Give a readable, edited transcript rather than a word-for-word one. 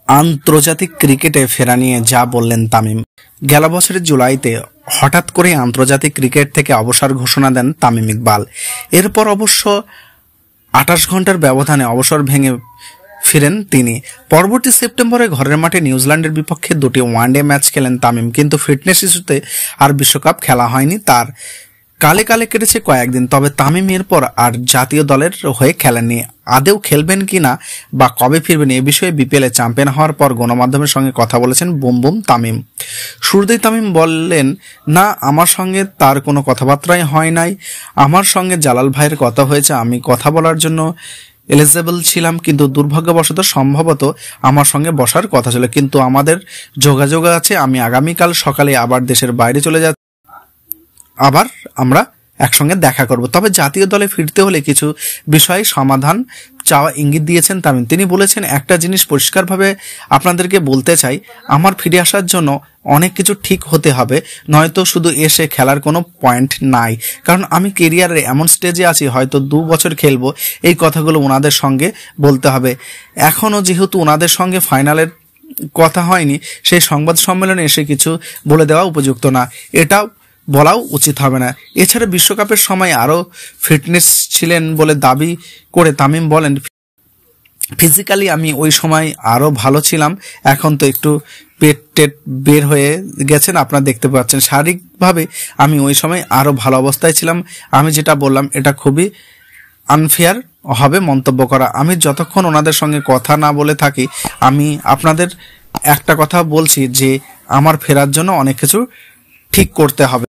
আন্তর্জাতিক ক্রিকেটে ফেরা নিয়ে যা বললেন তামিম। গেল বছরের জুলাইতে হঠাৎ করে আন্তর্জাতিক ক্রিকেট থেকে অবসর ঘোষণা দেন তামিম ইকবাল। এরপর অবশ্য 28 ঘন্টার ব্যবধানে অবসর ভেঙে ফিরেন তিনি। পরবর্তী সেপ্টেম্বরে ঘরের মাঠে নিউজিল্যান্ডের বিপক্ষে 2টি ওয়ানডে ম্যাচ খেলেন তামিম, কিন্তু ফিটনেস ইস্যুতে আর বিশ্বকাপ খেলা হয়নি তার। কালে কালে কেটেছে কয়েকদিন, তবে তামিম এরপর আর জাতীয় দলের হয়ে খেলেননি। আদেও খেলবেন কিনা বা কবে ফিরবেন এ বিষয়ে বিপিএলে চ্যাম্পিয়ন হওয়ার পর গণমাধ্যমের সঙ্গে কথা বলেছেন বুম বুম তামিম। শুরুতেই তামিম বললেন, না, আমার সঙ্গে তার কোনো কথাবার্তাই হয় নাই। আমার সঙ্গে জালাল ভাইয়ের কথা হয়েছে, আমি কথা বলার জন্য এলিজেবল ছিলাম, কিন্তু দুর্ভাগ্যবশত সম্ভবত আমার সঙ্গে বসার কথা ছিল, কিন্তু আমাদের যোগাযোগ আছে। আমি আগামীকাল সকালে আবার দেশের বাইরে চলে যাচ্ছি, আবার আমরা একসঙ্গে দেখা করব। তবে জাতীয় দলে ফিরতে হলে কিছু বিষয় সমাধান চাওয়া ইঙ্গিত দিয়েছেন তামিম। তিনি বলেছেন, একটা জিনিস পরিষ্কারভাবে আপনাদেরকে বলতে চাই, আমার ফিরে আসার জন্য অনেক কিছু ঠিক হতে হবে, নয়তো শুধু এসে খেলার কোনো পয়েন্ট নাই। কারণ আমি কেরিয়ারের এমন স্টেজে আছি, হয়তো 2 বছর খেলবো। এই কথাগুলো ওনাদের সঙ্গে বলতে হবে। এখনও যেহেতু ওনাদের সঙ্গে ফাইনালের কথা হয়নি, সেই সংবাদ সম্মেলনে এসে কিছু বলে দেওয়া উপযুক্ত না, এটাও বলাও উচিত হবে না। এছাড়া বিশ্বকাপের সময় আরও ফিটনেস ছিলেন বলে দাবি করে তামিম বলেন, ফিজিক্যালি আমি ওই সময় আরও ভালো ছিলাম, এখন তো একটু পেট টেট বের হয়ে গেছেন, আপনারা দেখতে পাচ্ছেন। শারীরিকভাবে আমি ওই সময় আরও ভালো অবস্থায় ছিলাম। আমি যেটা বললাম এটা খুবই আনফেয়ার হবে মন্তব্য করা। আমি যতক্ষণ ওনাদের সঙ্গে কথা না বলে থাকি, আমি আপনাদের একটা কথা বলছি যে আমার ফেরার জন্য অনেক কিছু ঠিক করতে হবে।